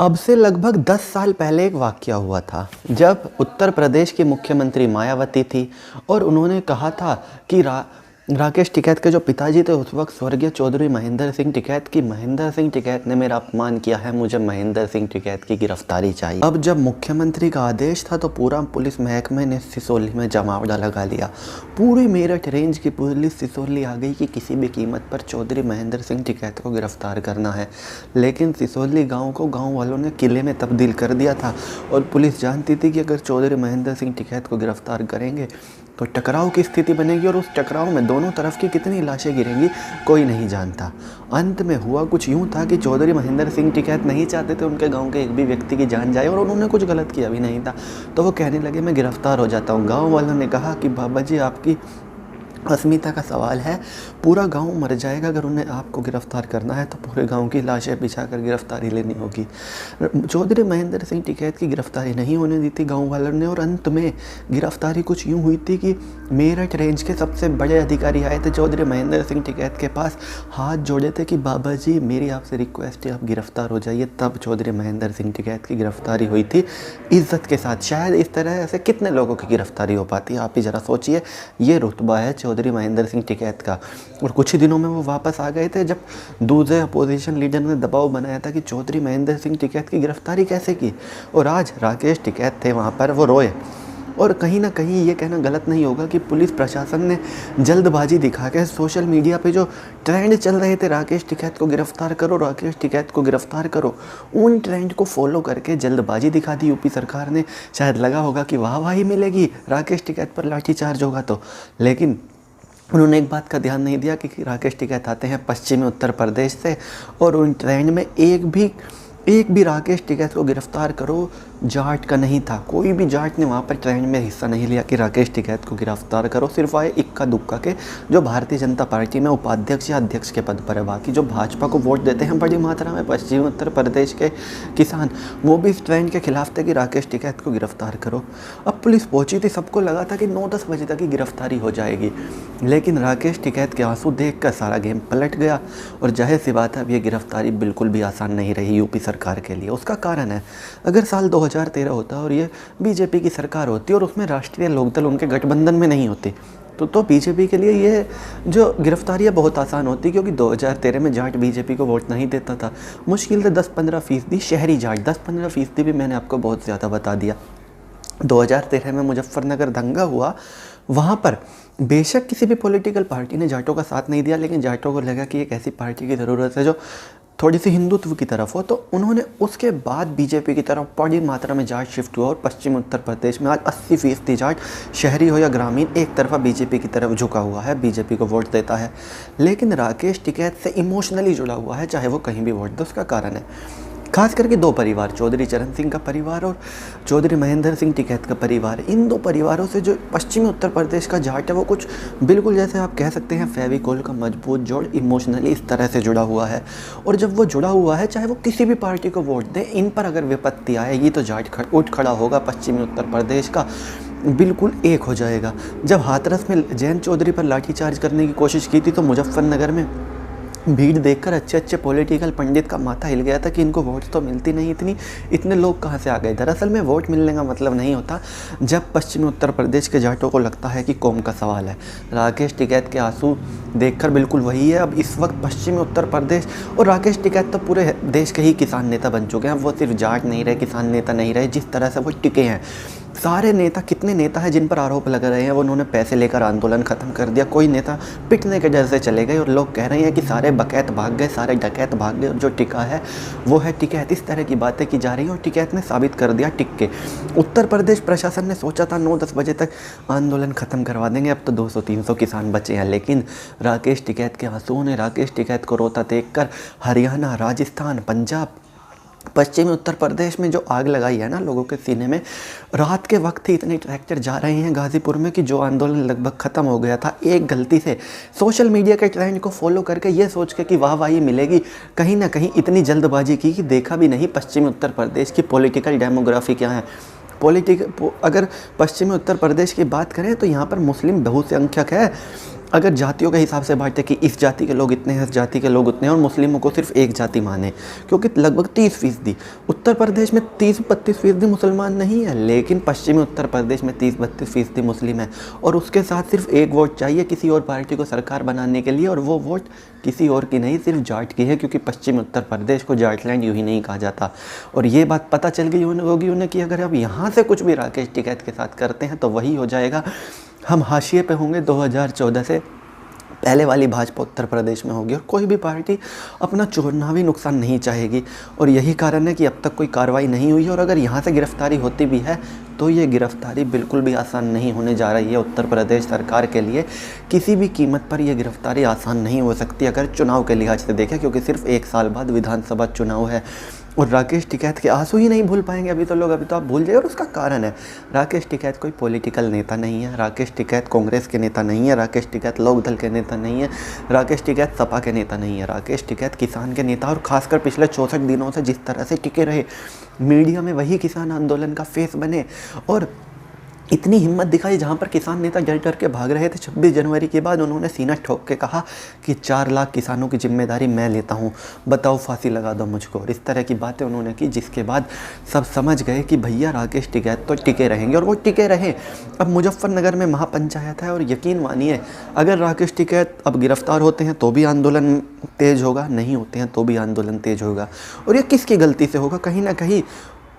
अब से लगभग 10 साल पहले एक वाक़या हुआ था, जब उत्तर प्रदेश की मुख्यमंत्री मायावती थी और उन्होंने कहा था कि राकेश टिकैत के जो पिताजी थे उस वक्त स्वर्गीय चौधरी महेंद्र सिंह टिकैत की महेंद्र सिंह टिकैत ने मेरा अपमान किया है, मुझे महेंद्र सिंह टिकैत की गिरफ्तारी चाहिए। अब जब मुख्यमंत्री का आदेश था तो पूरा पुलिस महकमे ने सिसोली में जमावड़ा लगा लिया। पूरी मेरठ रेंज की पुलिस सिसोली आ गई कि किसी भी कीमत पर चौधरी महेंद्र सिंह टिकैत को गिरफ्तार करना है। लेकिन सिसोली गाँव को गाँव वालों ने किले में तब्दील कर दिया था और पुलिस जानती थी कि अगर चौधरी महेंद्र सिंह टिकैत को गिरफ्तार करेंगे तो टकराव की स्थिति बनेगी और उस टकराव में दोनों तरफ की कितनी लाशें गिरेंगी कोई नहीं जानता। अंत में हुआ कुछ यूँ था कि चौधरी महेंद्र सिंह टिकैत नहीं चाहते थे उनके गांव के एक भी व्यक्ति की जान जाए और उन्होंने कुछ गलत किया भी नहीं था, तो वो कहने लगे मैं गिरफ्तार हो जाता हूँ। गाँव वालों ने कहा कि बाबा जी आपकी अस्मिता का सवाल है, पूरा गांव मर जाएगा अगर उन्हें आपको गिरफ्तार करना है तो पूरे गांव की लाशें बिछाकर गिरफ्तारी लेनी होगी। चौधरी महेंद्र सिंह टिकैत की गिरफ्तारी नहीं होने दी थी गांव वालों ने और अंत में गिरफ्तारी कुछ यूं हुई थी कि मेरठ रेंज के सबसे बड़े अधिकारी आए थे चौधरी महेंद्र सिंह टिकैत के पास, हाथ जोड़े थे कि बाबा जी मेरी आपसे रिक्वेस्ट है आप गिरफ्तार हो जाइए। तब चौधरी महेंद्र सिंह टिकैत की गिरफ्तारी हुई थी इज्जत के साथ। शायद इस तरह ऐसे कितने लोगों की गिरफ्तारी हो पाती है, आप ही ज़रा सोचिए। ये रुतबा है चौधरी महेंद्र सिंह टिकैत का। और कुछ ही दिनों में वो वापस आ गए थे जब दूसरे अपोजिशन लीडर ने दबाव बनाया था कि चौधरी महेंद्र सिंह टिकैत की गिरफ्तारी कैसे की। और आज राकेश टिकैत थे वहाँ पर, वो रोए। और कहीं ना कहीं ये कहना गलत नहीं होगा कि पुलिस प्रशासन ने जल्दबाजी दिखा के सोशल मीडिया पे जो ट्रेंड चल रहे थे राकेश टिकैत को गिरफ्तार करो, राकेश टिकैत को गिरफ्तार करो, उन ट्रेंड को फॉलो करके जल्दबाजी दिखा दी यूपी सरकार ने। शायद लगा होगा कि वाहवाही मिलेगी राकेश टिकैत पर लाठीचार्ज होगा तो, लेकिन उन्होंने एक बात का ध्यान नहीं दिया कि राकेश टिकैत आते हैं पश्चिमी उत्तर प्रदेश से और उन ट्रेंड में एक भी राकेश टिकैत को गिरफ्तार करो जाट का नहीं था। कोई भी जाट ने वहाँ पर ट्रेंड में हिस्सा नहीं लिया कि राकेश टिकैत को गिरफ्तार करो। सिर्फ आए इक्का दुक्का के जो भारतीय जनता पार्टी में उपाध्यक्ष या अध्यक्ष के पद पर है। बाकी जो भाजपा को वोट देते हैं बड़ी मात्रा में पश्चिमी उत्तर प्रदेश के किसान, वो भी इस ट्रेंड के खिलाफ थे कि राकेश टिकैत को गिरफ्तार करो। अब पुलिस पहुंची थी, सबको लगा था कि 9-10 बजे तक ही गिरफ्तारी हो जाएगी, लेकिन राकेश टिकैत के आंसू देखकर सारा गेम पलट गया। और जाहिर सी बात है अब ये गिरफ्तारी बिल्कुल भी आसान नहीं रही यूपी सरकार के लिए। उसका कारण है, अगर साल 2013 होता और ये बीजेपी की सरकार होती और उसमें राष्ट्रीय लोकदल उनके गठबंधन में नहीं होती तो बीजेपी के लिए ये जो गिरफ्तारियाँ बहुत आसान होती, क्योंकि 2013 में जाट बीजेपी को वोट नहीं देता था। मुश्किल से 10-15% शहरी जाट, 10-15% भी मैंने आपको बहुत ज़्यादा बता दिया। 2013 में मुजफ्फरनगर दंगा हुआ, वहाँ पर बेशक किसी भी पॉलिटिकल पार्टी ने जाटों का साथ नहीं दिया, लेकिन जाटों को लगा कि एक ऐसी पार्टी की ज़रूरत है जो थोड़ी सी हिंदुत्व की तरफ हो, तो उन्होंने उसके बाद बीजेपी की तरफ बड़ी मात्रा में जाट शिफ्ट हुआ और पश्चिम उत्तर प्रदेश में आज 80% जाट, शहरी हो या ग्रामीण, एक तरफा बीजेपी की तरफ झुका हुआ है, बीजेपी को वोट देता है। लेकिन राकेश टिकैत से इमोशनली जुड़ा हुआ है, चाहे वो कहीं भी वोट दे। उसका कारण है खास करके 2 परिवार, चौधरी चरण सिंह का परिवार और चौधरी महेंद्र सिंह टिकैत का परिवार। इन 2 परिवारों से जो पश्चिमी उत्तर प्रदेश का जाट है वो कुछ बिल्कुल जैसे आप कह सकते हैं फेविकोल का मजबूत जोड़, इमोशनली इस तरह से जुड़ा हुआ है। और जब वो जुड़ा हुआ है, चाहे वो किसी भी पार्टी को वोट दें, इन पर अगर विपत्ति आएगी तो जाट उठ खड़ा होगा, पश्चिमी उत्तर प्रदेश का बिल्कुल एक हो जाएगा। जब हाथरस में जयंत चौधरी पर लाठीचार्ज करने की कोशिश की थी तो मुजफ्फरनगर में भीड़ देखकर अच्छे पॉलिटिकल पंडित का माथा हिल गया था कि इनको वोट तो मिलती नहीं, इतने लोग कहाँ से आ गए। दरअसल में वोट मिलने का मतलब नहीं होता जब पश्चिमी उत्तर प्रदेश के जाटों को लगता है कि कौम का सवाल है। राकेश टिकैत के आंसू देखकर बिल्कुल वही है। अब इस वक्त पश्चिमी उत्तर प्रदेश और राकेश टिकैत तो पूरे देश के ही किसान नेता बन चुके हैं। वो सिर्फ जाट नहीं रहे, किसान नेता नहीं रहे, जिस तरह से वो टिके हैं सारे नेता, कितने नेता हैं जिन पर आरोप लग रहे हैं वो उन्होंने पैसे लेकर आंदोलन ख़त्म कर दिया, कोई नेता पिटने के डर से चले गए और लोग कह रहे हैं कि सारे बकैत भाग गए, सारे डकैत भाग गए और जो टिका है वो है टिकैत। इस तरह की बातें की जा रही हैं और टिकैत ने साबित कर दिया टिक के। उत्तर प्रदेश प्रशासन ने सोचा था 9-10 बजे तक आंदोलन ख़त्म करवा देंगे, अब तो 200-300 किसान बचे हैं, लेकिन राकेश टिकैत के आंसुओं ने राकेश टिकैत को रोता देखकर हरियाणा, राजस्थान, पंजाब, पश्चिमी उत्तर प्रदेश में जो आग लगाई है ना लोगों के सीने में। रात के वक्त ही इतने ट्रैक्टर जा रहे हैं गाज़ीपुर में कि जो आंदोलन लगभग ख़त्म हो गया था, एक गलती से सोशल मीडिया के ट्रेंड को फॉलो करके ये सोच के कि वाहवाही मिलेगी, कहीं ना कहीं इतनी जल्दबाजी की कि देखा भी नहीं पश्चिमी उत्तर प्रदेश की पॉलिटिकल डेमोग्राफी क्या है। अगर पश्चिमी उत्तर प्रदेश की बात करें तो यहाँ पर मुस्लिम बहुसंख्यक है। अगर जातियों के हिसाब से बांटे कि इस जाति के लोग इतने हैं, इस जाति के लोग उतने हैं, और मुस्लिमों को सिर्फ एक जाति माने, क्योंकि लगभग 30%, उत्तर प्रदेश में 30-32% मुसलमान नहीं है, लेकिन पश्चिमी उत्तर प्रदेश में 30-32% मुस्लिम है, और उसके साथ सिर्फ एक वोट चाहिए किसी और पार्टी को सरकार बनाने के लिए, और वो वोट किसी और की नहीं, सिर्फ जाट की है, क्योंकि पश्चिमी उत्तर प्रदेश को जाटलैंड यूँ ही नहीं कहा जाता। और ये बात पता चल गई होगी उन्हें कि अगर अब यहाँ से कुछ भी राकेश टिकैत के साथ करते हैं तो वही हो जाएगा, हम हाशिए पे होंगे। 2014 से पहले वाली भाजपा उत्तर प्रदेश में होगी, और कोई भी पार्टी अपना चुनावी नुकसान नहीं चाहेगी, और यही कारण है कि अब तक कोई कार्रवाई नहीं हुई है। और अगर यहाँ से गिरफ्तारी होती भी है तो ये गिरफ्तारी बिल्कुल भी आसान नहीं होने जा रही है उत्तर प्रदेश सरकार के लिए। किसी भी कीमत पर यह गिरफ्तारी आसान नहीं हो सकती अगर चुनाव के लिहाज से देखें, क्योंकि सिर्फ 1 साल बाद विधानसभा चुनाव है, और राकेश टिकैत के आंसू ही नहीं भूल पाएंगे अभी तो लोग, अभी तो आप भूल जाइए। और उसका कारण है, राकेश टिकैत कोई पॉलिटिकल नेता नहीं है, राकेश टिकैत कांग्रेस के नेता नहीं है, राकेश टिकैत लोकदल के नेता नहीं है, राकेश टिकैत सपा के नेता नहीं है, राकेश टिकैत किसान के नेता, और खासकर पिछले 64 दिनों से जिस तरह से टिके रहे, मीडिया में वही किसान आंदोलन का फेस बने, और इतनी हिम्मत दिखाई। जहाँ पर किसान नेता डर डर के भाग रहे थे, 26 जनवरी के बाद उन्होंने सीना ठोक के कहा कि 4 लाख किसानों की जिम्मेदारी मैं लेता हूँ, बताओ फांसी लगा दो मुझको, और इस तरह की बातें उन्होंने की, जिसके बाद सब समझ गए कि भैया राकेश टिकैत तो टिके रहेंगे, और वो टिके रहे। अब मुजफ्फरनगर में महापंचायत है, और यकीन मानिए अगर राकेश टिकैत अब गिरफ्तार होते हैं तो भी आंदोलन तेज़ होगा, नहीं होते हैं तो भी आंदोलन तेज़ होगा। और ये किसकी गलती से होगा? कहीं ना कहीं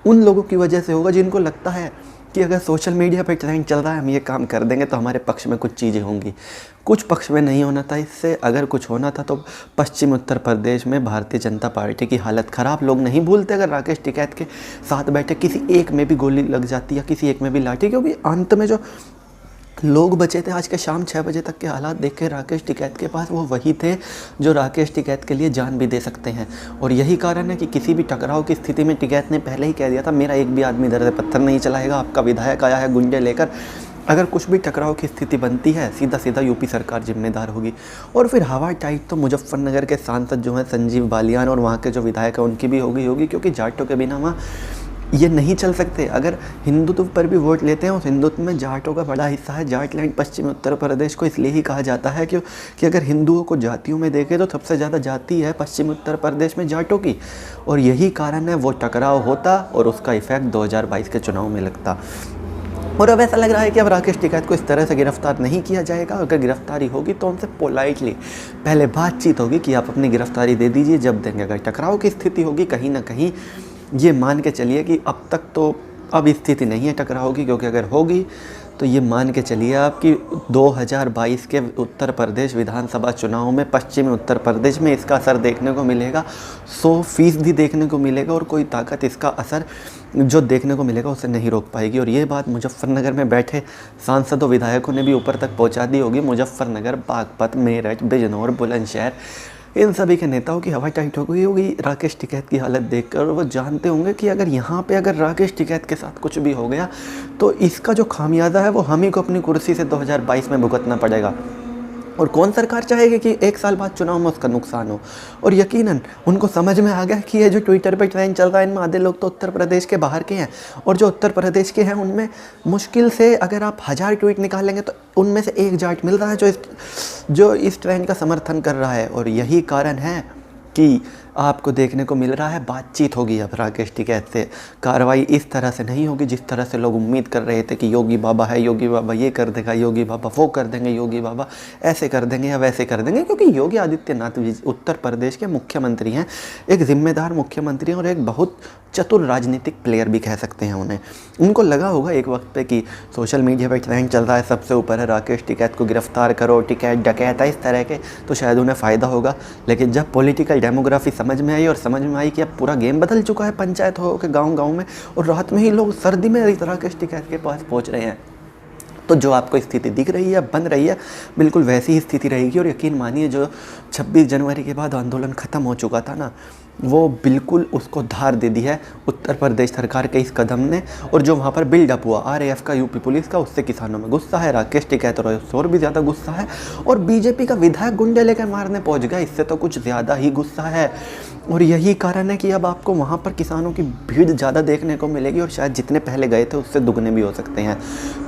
उन लोगों की वजह से होगा जिनको लगता है कि अगर सोशल मीडिया पर ट्रेंड चल रहा है, हम ये काम कर देंगे तो हमारे पक्ष में कुछ चीज़ें होंगी। कुछ पक्ष में नहीं होना था इससे, अगर कुछ होना था तो पश्चिम उत्तर प्रदेश में भारतीय जनता पार्टी की हालत ख़राब। लोग नहीं भूलते अगर राकेश टिकैत के साथ बैठे किसी एक में भी गोली लग जाती या किसी एक में भी लाठी, क्योंकि अंत में जो लोग बचे थे आज के शाम 6 बजे तक के हालात देख के राकेश टिकैत के पास वो वही थे जो राकेश टिकैत के लिए जान भी दे सकते हैं। और यही कारण है कि किसी भी टकराव की स्थिति में टिकैत ने पहले ही कह दिया था, मेरा एक भी आदमी इधर से पत्थर नहीं चलाएगा, आपका विधायक आया है गुंडे लेकर, अगर कुछ भी टकराव की स्थिति बनती है सीधा सीधा यूपी सरकार जिम्मेदार होगी। और फिर हवा टाइट तो मुजफ्फरनगर के सांसद जो हैं संजीव बालियान और वहाँ के जो विधायक हैं उनकी भी होगी, क्योंकि जाटों के बिना वहाँ ये नहीं चल सकते। अगर हिंदुत्व पर भी वोट लेते हैं, उस हिंदुत्व में जाटों का बड़ा हिस्सा है। जाटलैंड पश्चिमी उत्तर प्रदेश को इसलिए ही कहा जाता है कि अगर हिंदुओं को जातियों में देखें तो सबसे ज़्यादा जाति है पश्चिमी उत्तर प्रदेश में जाटों की, और यही कारण है वो टकराव होता और उसका इफेक्ट 2022 के चुनाव में लगता। और अब ऐसा लग रहा है कि अब राकेश टिकैत को इस तरह से गिरफ्तार नहीं किया जाएगा। अगर गिरफ्तारी होगी तो उनसे पोलाइटली पहले बातचीत होगी कि आप अपनी गिरफ्तारी दे दीजिए, जब देंगे। अगर टकराव की स्थिति होगी कहीं ना कहीं ये मान के चलिए कि अब तक तो अब स्थिति नहीं है टकराव की, क्योंकि अगर होगी तो ये मान के चलिए आप कि 2022 के उत्तर प्रदेश विधानसभा चुनाव में पश्चिमी उत्तर प्रदेश में इसका असर देखने को मिलेगा, 100% देखने को मिलेगा, और कोई ताकत इसका असर जो देखने को मिलेगा उसे नहीं रोक पाएगी। और ये बात मुजफ्फरनगर में बैठे सांसदों विधायकों ने भी ऊपर तक पहुंचा दी होगी। मुजफ्फरनगर, बागपत, मेरठ, बिजनौर, बुलंदशहर, इन सभी के नेताओं की हवा टाइट हो गई होगी राकेश टिकैत की हालत देखकर। वो जानते होंगे कि अगर यहाँ पे अगर राकेश टिकैत के साथ कुछ भी हो गया तो इसका जो खामियाजा है वो हम ही को अपनी कुर्सी से 2022 में भुगतना पड़ेगा। और कौन सरकार चाहेगी कि 1 साल बाद चुनाव में उसका नुकसान हो। और यकीनन उनको समझ में आ गया कि ये जो ट्विटर पे ट्रेंड चल रहा है, इनमें आधे लोग तो उत्तर प्रदेश के बाहर के हैं, और जो उत्तर प्रदेश के हैं उनमें मुश्किल से अगर आप 1000 ट्वीट निकालेंगे तो उनमें से एक जाट मिल रहा है जो इस ट्रेंड का समर्थन कर रहा है। और यही कारण है कि आपको देखने को मिल रहा है बातचीत होगी अब राकेश टिकैत से। कार्रवाई इस तरह से नहीं होगी जिस तरह से लोग उम्मीद कर रहे थे कि योगी बाबा है, योगी बाबा ये कर देगा, योगी बाबा वो कर देंगे, योगी बाबा ऐसे कर देंगे या वैसे कर देंगे। क्योंकि योगी आदित्यनाथ उत्तर प्रदेश के मुख्यमंत्री हैं, एक जिम्मेदार मुख्यमंत्री हैं और एक बहुत चतुर राजनीतिक प्लेयर भी कह सकते हैं उन्हें। उनको लगा होगा एक वक्त पे कि सोशल मीडिया पर ट्रेंड चल रहा है, सबसे ऊपर है राकेश टिकैत को गिरफ्तार करो, टिकैत डकैत है, इस तरह के, तो शायद उन्हें फ़ायदा होगा। लेकिन जब पॉलिटिकल डेमोग्राफी समझ में आई और समझ में आई कि अब पूरा गेम बदल चुका है पंचायत हो के गांव-गांव में, और रात में ही लोग सर्दी में राकेश टिकैत के पास पहुंच रहे हैं, तो जो आपको स्थिति दिख रही है, बन रही है, बिल्कुल वैसी ही स्थिति रहेगी। और यकीन मानिए जो 26 जनवरी के बाद आंदोलन ख़त्म हो चुका था ना, वो बिल्कुल उसको धार दे दी है उत्तर प्रदेश सरकार के इस कदम ने। और जो वहाँ पर बिल्डअप हुआ RAF का, यूपी पुलिस का, उससे किसानों में गुस्सा है, राकेश टिकैत और भी ज़्यादा गुस्सा है, और बीजेपी का विधायक गुंडे लेकर मारने पहुँच गया, इससे तो कुछ ज़्यादा ही गुस्सा है। और यही कारण है कि अब आपको वहाँ पर किसानों की भीड़ ज़्यादा देखने को मिलेगी, और शायद जितने पहले गए थे उससे दुगने भी हो सकते हैं।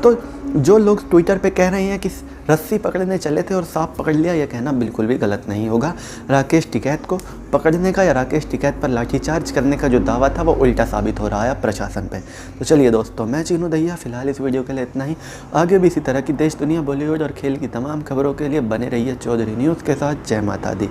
तो जो लोग ट्विटर पे कह रहे हैं कि रस्सी पकड़ने चले थे और सांप पकड़ लिया, यह कहना बिल्कुल भी गलत नहीं होगा। राकेश टिकैत को पकड़ने का या राकेश टिकैत पर लाठीचार्ज करने का जो दावा था वो उल्टा साबित हो रहा है प्रशासन पे। तो चलिए दोस्तों, मैं चीनू दहिया, फिलहाल इस वीडियो के लिए इतना ही। आगे भी इसी तरह की देश दुनिया, बॉलीवुड और खेल की तमाम खबरों के लिए बने रहिए चौधरी न्यूज़ के साथ। जय माता दी।